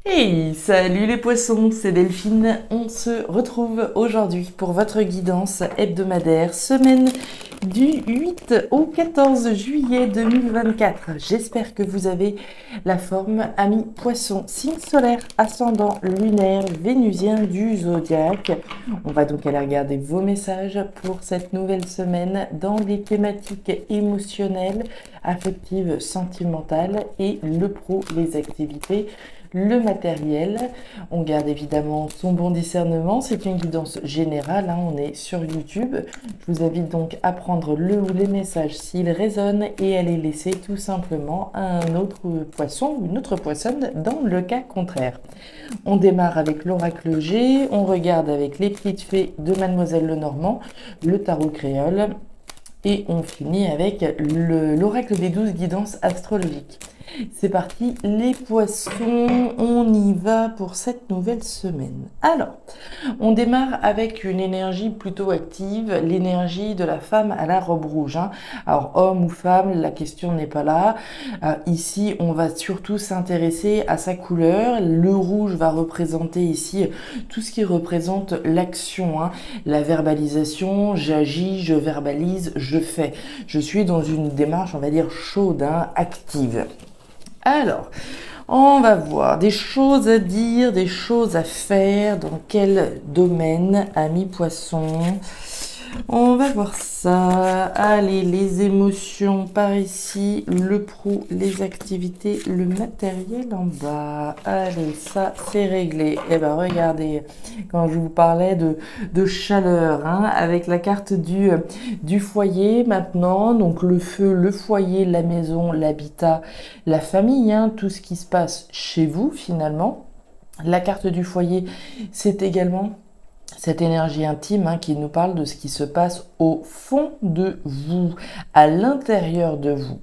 Hey, salut les poissons, c'est Delphine. On se retrouve aujourd'hui pour votre guidance hebdomadaire, semaine du 8 au 14 juillet 2024. J'espère que vous avez la forme, amis poissons, signe solaire, ascendant lunaire, vénusien du zodiaque. On va donc aller regarder vos messages pour cette nouvelle semaine dans les thématiques émotionnelles, affectives, sentimentales et le pro, les activités, le matériel. On garde évidemment son bon discernement. C'est une guidance générale, hein, on est sur YouTube. Je vous invite donc à prendre le ou les messages s'ils résonnent et à les laisser tout simplement à un autre poisson ou une autre poissonne dans le cas contraire. On démarre avec l'oracle G, on regarde avec les petites fées de Mademoiselle Lenormand, le tarot créole et on finit avec l'oracle des 12 guidances astrologiques. C'est parti, les poissons, on y va pour cette nouvelle semaine. Alors, on démarre avec une énergie plutôt active, l'énergie de la femme à la robe rouge, hein. Alors, homme ou femme, la question n'est pas là. Ici, on va surtout s'intéresser à sa couleur. Le rouge va représenter ici tout ce qui représente l'action, hein. La verbalisation, j'agis, je verbalise, je fais. Je suis dans une démarche, on va dire, chaude, hein, active. Alors, on va voir des choses à dire, des choses à faire, dans quel domaine, amis poissons. On va voir ça. Allez, les émotions par ici, le pro, les activités, le matériel en bas. Allez, ça, c'est réglé. Eh ben, regardez, quand je vous parlais de chaleur, hein, avec la carte du foyer maintenant, donc le feu, le foyer, la maison, l'habitat, la famille, hein, tout ce qui se passe chez vous finalement. La carte du foyer, c'est également cette énergie intime, hein, qui nous parle de ce qui se passe au fond de vous, à l'intérieur de vous.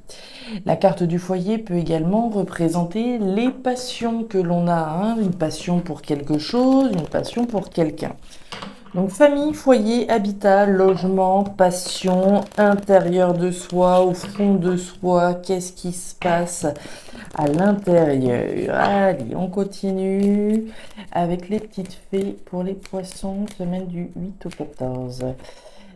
La carte du foyer peut également représenter les passions que l'on a, hein, une passion pour quelque chose, une passion pour quelqu'un. Donc famille, foyer, habitat, logement, passion, intérieur de soi, au fond de soi, qu'est-ce qui se passe à l'intérieur? Allez, on continue avec les petites fées pour les poissons, semaine du 8 au 14.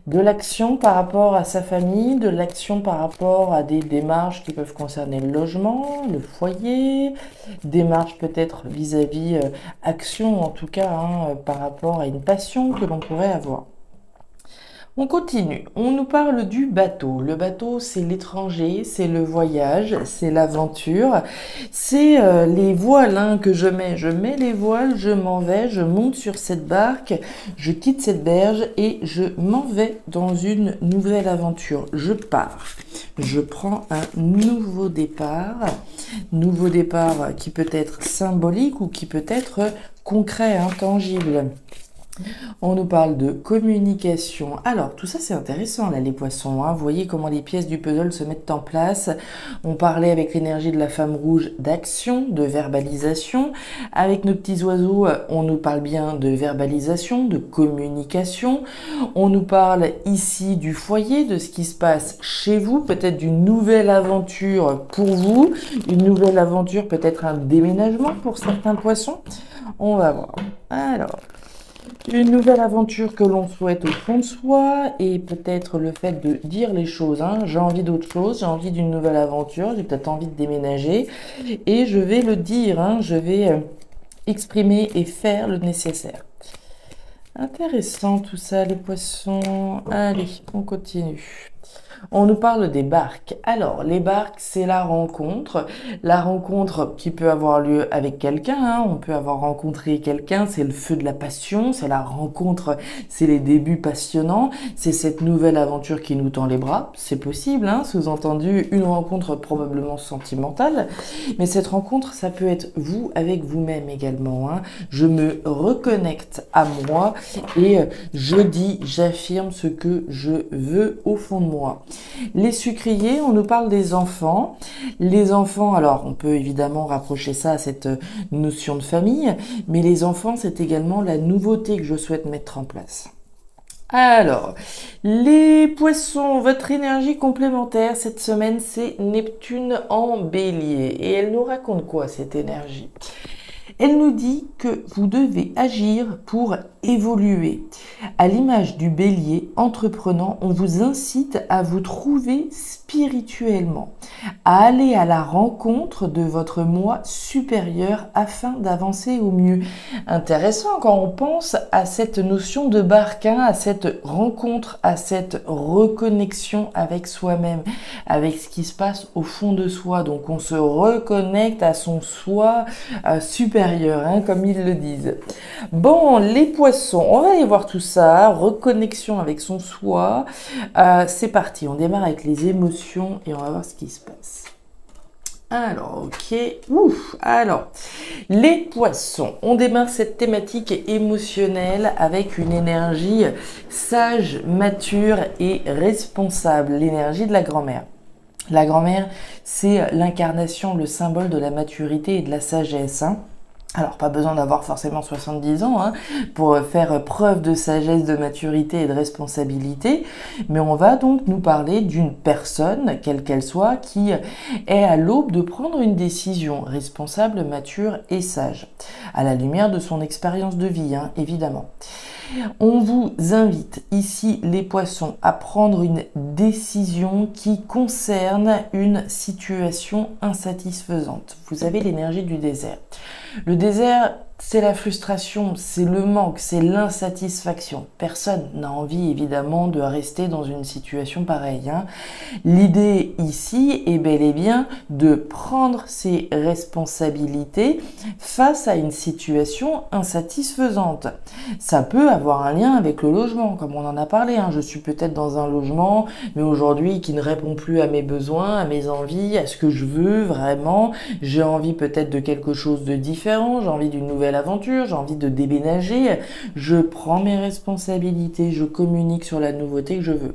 De l'action par rapport à sa famille, de l'action par rapport à des démarches qui peuvent concerner le logement, le foyer, démarches peut-être vis-à-vis action en tout cas, hein, par rapport à une passion que l'on pourrait avoir. On continue, on nous parle du bateau. Le bateau, c'est l'étranger, c'est le voyage, c'est l'aventure, c'est les voiles, hein, que je mets. Je mets les voiles, je m'en vais, je monte sur cette barque, je quitte cette berge et je m'en vais dans une nouvelle aventure. Je pars, je prends un nouveau départ qui peut être symbolique ou qui peut être concret, intangible. On nous parle de communication. Alors, tout ça, c'est intéressant, là, les poissons, hein. Vous voyez comment les pièces du puzzle se mettent en place. On parlait avec l'énergie de la femme rouge d'action, de verbalisation. Avec nos petits oiseaux, on nous parle bien de verbalisation, de communication. On nous parle ici du foyer, de ce qui se passe chez vous, peut-être d'une nouvelle aventure pour vous, une nouvelle aventure, peut-être un déménagement pour certains poissons. On va voir. Alors, une nouvelle aventure que l'on souhaite au fond de soi et peut-être le fait de dire les choses, hein. J'ai envie d'autre chose, j'ai envie d'une nouvelle aventure, j'ai peut-être envie de déménager et je vais le dire, hein, je vais exprimer et faire le nécessaire. Intéressant tout ça, les poissons. Allez, on continue. On nous parle des barques. Alors, les barques, c'est la rencontre qui peut avoir lieu avec quelqu'un, hein. On peut avoir rencontré quelqu'un, c'est le feu de la passion, c'est la rencontre, c'est les débuts passionnants, c'est cette nouvelle aventure qui nous tend les bras, c'est possible, hein, sous-entendu une rencontre probablement sentimentale, mais cette rencontre, ça peut être vous avec vous-même également, hein. Je me reconnecte à moi et je dis, j'affirme ce que je veux au fond de moi. Les sucriers, on nous parle des enfants. Les enfants, alors on peut évidemment rapprocher ça à cette notion de famille, mais les enfants, c'est également la nouveauté que je souhaite mettre en place. Alors, les poissons, votre énergie complémentaire cette semaine, c'est Neptune en bélier. Et elle nous raconte quoi, cette énergie? Elle nous dit que vous devez agir pour évoluer. À l'image du bélier entreprenant, on vous incite à vous trouver spirituellement, à aller à la rencontre de votre moi supérieur afin d'avancer au mieux. Intéressant quand on pense à cette notion de barque, hein, à cette rencontre, à cette reconnexion avec soi-même, avec ce qui se passe au fond de soi. Donc on se reconnecte à son soi supérieur, hein, comme ils le disent. Bon, les poissons, on va aller voir tout ça, reconnexion avec son soi. C'est parti, on démarre avec les émotions et on va voir ce qui se passe. Alors, ok, alors, les poissons, on démarre cette thématique émotionnelle avec une énergie sage, mature et responsable, l'énergie de la grand-mère. La grand-mère, c'est l'incarnation, le symbole de la maturité et de la sagesse, hein. Alors, pas besoin d'avoir forcément 70 ans hein, pour faire preuve de sagesse, de maturité et de responsabilité, mais on va donc nous parler d'une personne, quelle qu'elle soit, qui est à l'aube de prendre une décision responsable, mature et sage, à la lumière de son expérience de vie, hein, évidemment. On vous invite ici, les poissons, à prendre une décision qui concerne une situation insatisfaisante. Vous avez l'énergie du désert. Le désert, c'est la frustration, c'est le manque, c'est l'insatisfaction. Personne n'a envie, évidemment, de rester dans une situation pareille, hein. L'idée ici est bel et bien de prendre ses responsabilités face à une situation insatisfaisante. Ça peut avoir un lien avec le logement, comme on en a parlé, hein. Je suis peut-être dans un logement, mais aujourd'hui qui ne répond plus à mes besoins, à mes envies, à ce que je veux vraiment. J'ai envie peut-être de quelque chose de différent, j'ai envie d'une nouvelle aventure, j'ai envie de déménager, je prends mes responsabilités, je communique sur la nouveauté que je veux.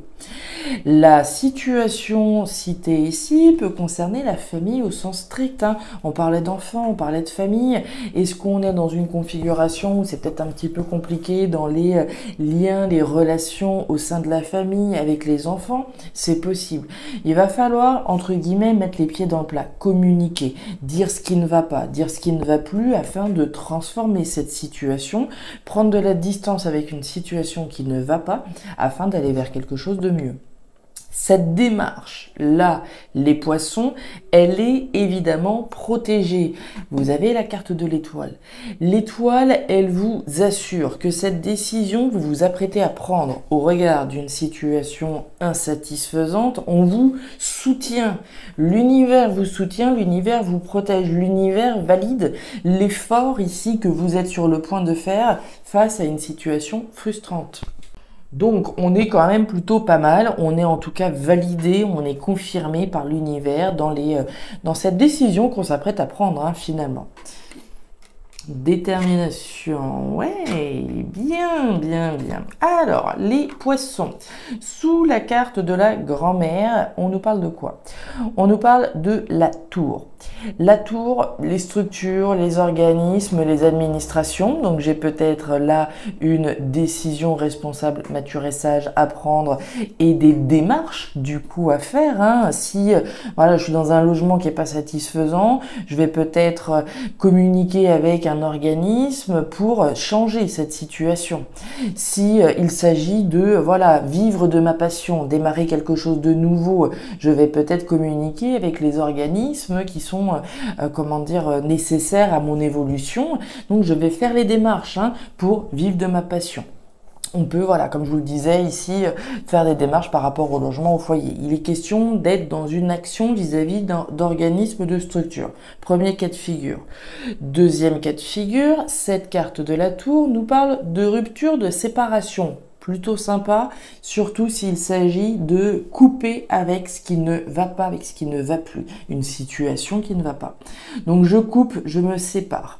La situation citée ici peut concerner la famille au sens strict, hein. On parlait d'enfants, on parlait de famille. Est-ce qu'on est dans une configuration où c'est peut-être un petit peu compliqué dans les liens, les relations au sein de la famille avec les enfants? C'est possible. Il va falloir, entre guillemets, mettre les pieds dans le plat, communiquer, dire ce qui ne va pas, dire ce qui ne va plus afin de transformer cette situation, prendre de la distance avec une situation qui ne va pas afin d'aller vers quelque chose de mieux. Cette démarche-là, les poissons, elle est évidemment protégée. Vous avez la carte de l'étoile. L'étoile, elle vous assure que cette décision que vous vous apprêtez à prendre au regard d'une situation insatisfaisante, on vous soutient. L'univers vous soutient, l'univers vous protège, l'univers valide l'effort ici que vous êtes sur le point de faire face à une situation frustrante. Donc on est quand même plutôt pas mal, on est en tout cas validé, on est confirmé par l'univers dans cette décision qu'on s'apprête à prendre, hein, finalement. Détermination, ouais, bien, bien, bien. Alors, les poissons. Sous la carte de la grand-mère, on nous parle de quoi? On nous parle de la tour. La tour, les structures, les organismes, les administrations. Donc, j'ai peut-être là une décision responsable, mature et sage à prendre et des démarches, du coup, à faire, hein. Si, voilà, je suis dans un logement qui n'est pas satisfaisant, je vais peut-être communiquer avec un organisme pour changer cette situation. Si il s'agit de voilà vivre de ma passion, démarrer quelque chose de nouveau, je vais peut-être communiquer avec les organismes qui sont comment dire nécessaires à mon évolution. Donc je vais faire les démarches hein, pour vivre de ma passion. On peut, voilà, comme je vous le disais ici, faire des démarches par rapport au logement, au foyer. Il est question d'être dans une action vis-à-vis d'organismes, de structures. Premier cas de figure. Deuxième cas de figure, cette carte de la tour nous parle de rupture, de séparation. Plutôt sympa, surtout s'il s'agit de couper avec ce qui ne va pas, avec ce qui ne va plus, une situation qui ne va pas. Donc je coupe, je me sépare.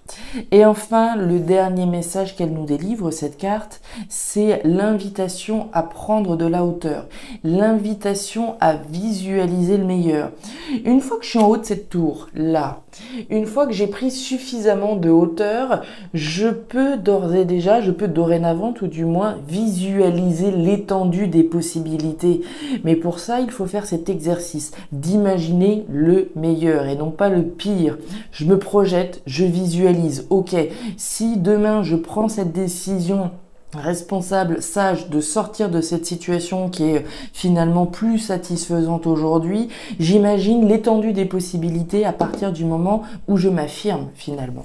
Et enfin, le dernier message qu'elle nous délivre, cette carte, c'est l'invitation à prendre de la hauteur, l'invitation à visualiser le meilleur. Une fois que je suis en haut de cette tour, là, Une fois que j'ai pris suffisamment de hauteur, je peux dorénavant, tout du moins, visualiser l'étendue des possibilités. Mais pour ça, il faut faire cet exercice d'imaginer le meilleur et non pas le pire. Je me projette, je visualise. Ok, si demain je prends cette décision responsable, sage de sortir de cette situation qui est finalement plus satisfaisante aujourd'hui, j'imagine l'étendue des possibilités à partir du moment où je m'affirme finalement.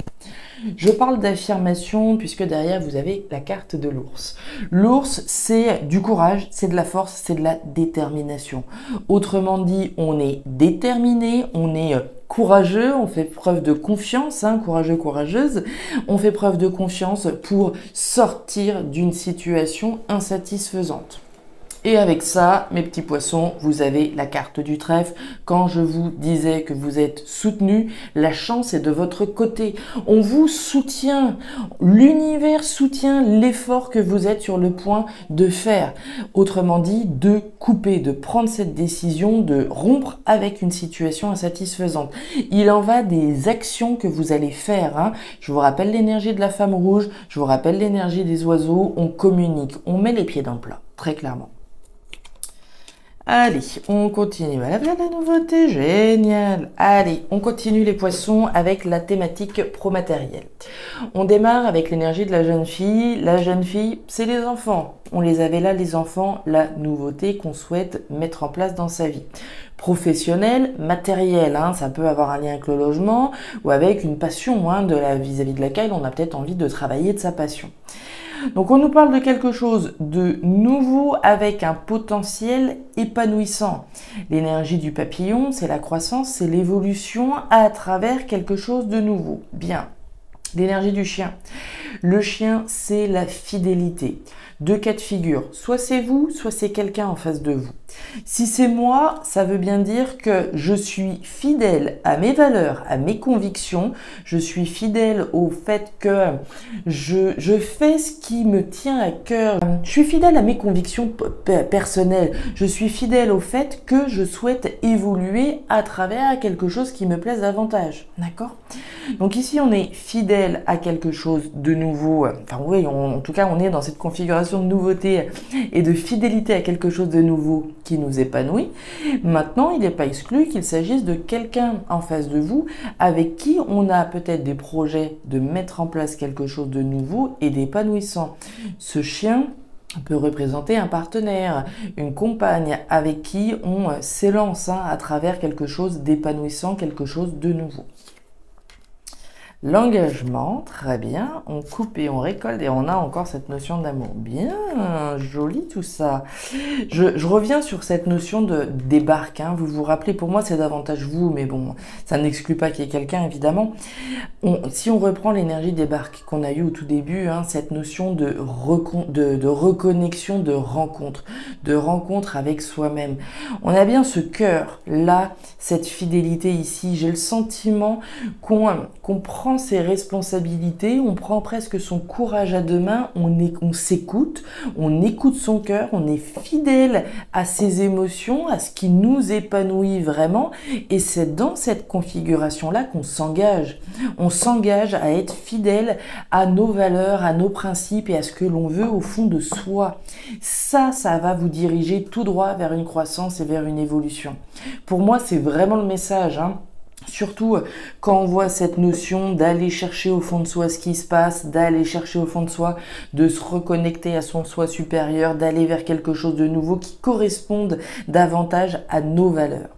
Je parle d'affirmation puisque derrière vous avez la carte de l'ours. L'ours, c'est du courage, c'est de la force, c'est de la détermination. Autrement dit, on est déterminé, on est courageux, on fait preuve de confiance, courageux, courageuse, on fait preuve de confiance pour sortir d'une situation insatisfaisante. Et avec ça, mes petits poissons, vous avez la carte du trèfle. Quand je vous disais que vous êtes soutenus, la chance est de votre côté. On vous soutient. L'univers soutient l'effort que vous êtes sur le point de faire. Autrement dit, de couper, de prendre cette décision, de rompre avec une situation insatisfaisante. Il en va des actions que vous allez faire. Je vous rappelle l'énergie de la femme rouge, je vous rappelle l'énergie des oiseaux. On communique, on met les pieds dans le plat, très clairement. Allez, on continue. Voilà, la nouveauté, génial. Allez, on continue les poissons avec la thématique pro-matériel. On démarre avec l'énergie de la jeune fille. La jeune fille, c'est les enfants. On les avait là, les enfants, la nouveauté qu'on souhaite mettre en place dans sa vie. Professionnel, matériel, ça peut avoir un lien avec le logement ou avec une passion vis-à-vis de laquelle on a peut-être envie de travailler de sa passion. Donc on nous parle de quelque chose de nouveau avec un potentiel épanouissant. L'énergie du papillon, c'est la croissance, c'est l'évolution à travers quelque chose de nouveau. Bien. L'énergie du chien. Le chien, c'est la fidélité. Deux cas de figure. Soit c'est vous, soit c'est quelqu'un en face de vous. Si c'est moi, ça veut bien dire que je suis fidèle à mes valeurs, à mes convictions. Je suis fidèle au fait que je fais ce qui me tient à cœur. Je suis fidèle à mes convictions personnelles. Je suis fidèle au fait que je souhaite évoluer à travers quelque chose qui me plaise davantage. D'accord ? Donc ici, on est fidèle à quelque chose de nouveau. Enfin oui, en tout cas, on est dans cette configuration de nouveauté et de fidélité à quelque chose de nouveau qui nous épanouit. Maintenant, il n'est pas exclu qu'il s'agisse de quelqu'un en face de vous avec qui on a peut-être des projets de mettre en place quelque chose de nouveau et d'épanouissant. Ce chien peut représenter un partenaire, une compagne avec qui on s'élance à travers quelque chose d'épanouissant, quelque chose de nouveau. L'engagement, très bien, on coupe et on récolte et on a encore cette notion d'amour. Bien, joli tout ça. Je reviens sur cette notion des barques. Vous vous rappelez, pour moi c'est davantage vous, mais bon, ça n'exclut pas qu'il y ait quelqu'un évidemment. Si on reprend l'énergie des barques qu'on a eue au tout début, cette notion de reconnexion, de rencontre avec soi-même. On a bien ce cœur là, cette fidélité ici. J'ai le sentiment qu'on prend ses responsabilités, on prend presque son courage à deux mains, on s'écoute, on écoute son cœur, on est fidèle à ses émotions, à ce qui nous épanouit vraiment, et c'est dans cette configuration-là qu'on s'engage. On s'engage à être fidèle à nos valeurs, à nos principes et à ce que l'on veut au fond de soi. Ça va vous diriger tout droit vers une croissance et vers une évolution. Pour moi, c'est vraiment le message, Surtout quand on voit cette notion d'aller chercher au fond de soi ce qui se passe, d'aller chercher au fond de soi, de se reconnecter à son soi supérieur, d'aller vers quelque chose de nouveau qui corresponde davantage à nos valeurs.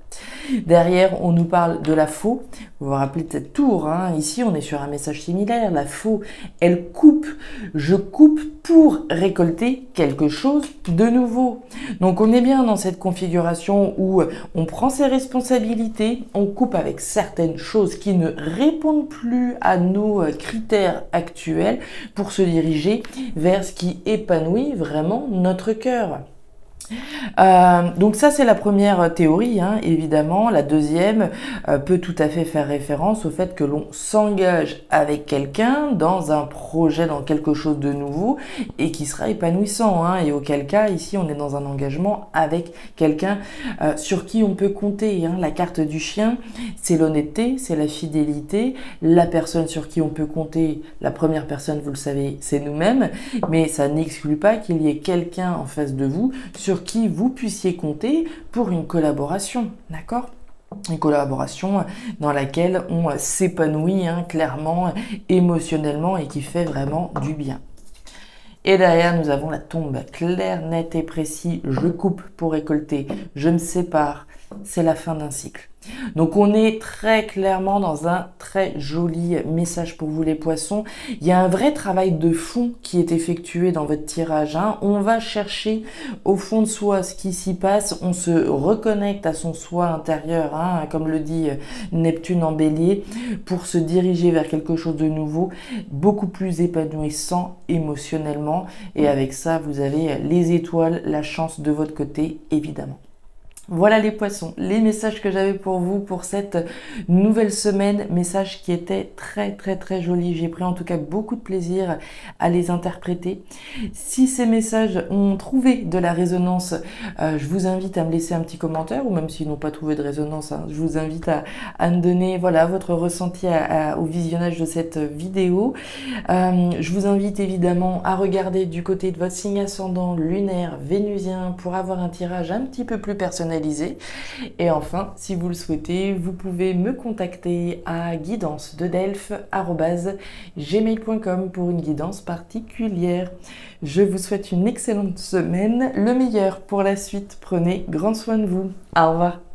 Derrière, on nous parle de la faux. Vous vous rappelez de cette tour, Ici, on est sur un message similaire. La faux, elle coupe. Je coupe pour récolter quelque chose de nouveau. Donc, on est bien dans cette configuration où on prend ses responsabilités, on coupe avec certaines choses qui ne répondent plus à nos critères actuels pour se diriger vers ce qui épanouit vraiment notre cœur. Donc ça, c'est la première théorie, hein, évidemment. La deuxième peut tout à fait faire référence au fait que l'on s'engage avec quelqu'un dans un projet, dans quelque chose de nouveau et qui sera épanouissant, hein, et auquel cas, ici, on est dans un engagement avec quelqu'un sur qui on peut compter, hein. La carte du chien, c'est l'honnêteté, c'est la fidélité. La personne sur qui on peut compter, la première personne, vous le savez, c'est nous-mêmes, mais ça n'exclut pas qu'il y ait quelqu'un en face de vous sur qui vous puissiez compter pour une collaboration, d'accord? Une collaboration dans laquelle on s'épanouit, hein, clairement, émotionnellement et qui fait vraiment du bien. Et derrière, nous avons la tombe claire, nette et précis. Je coupe pour récolter, je me sépare. C'est la fin d'un cycle. Donc on est très clairement dans un très joli message pour vous les poissons. Il y a un vrai travail de fond qui est effectué dans votre tirage, hein. On va chercher au fond de soi ce qui s'y passe. On se reconnecte à son soi intérieur, hein, comme le dit Neptune en bélier, pour se diriger vers quelque chose de nouveau, beaucoup plus épanouissant émotionnellement. Et avec ça, vous avez les étoiles, la chance de votre côté, évidemment. Voilà les poissons, les messages que j'avais pour vous pour cette nouvelle semaine, messages qui étaient très jolis. J'ai pris en tout cas beaucoup de plaisir à les interpréter. Si ces messages ont trouvé de la résonance, je vous invite à me laisser un petit commentaire, ou même s'ils n'ont pas trouvé de résonance, hein, je vous invite à me donner voilà, votre ressenti au visionnage de cette vidéo. Je vous invite évidemment à regarder du côté de votre signe ascendant lunaire vénusien pour avoir un tirage un petit peu plus personnalisé. Et enfin, si vous le souhaitez, vous pouvez me contacter à guidance-de-delphes@gmail.com pour une guidance particulière. Je vous souhaite une excellente semaine, le meilleur pour la suite. Prenez grand soin de vous. Au revoir.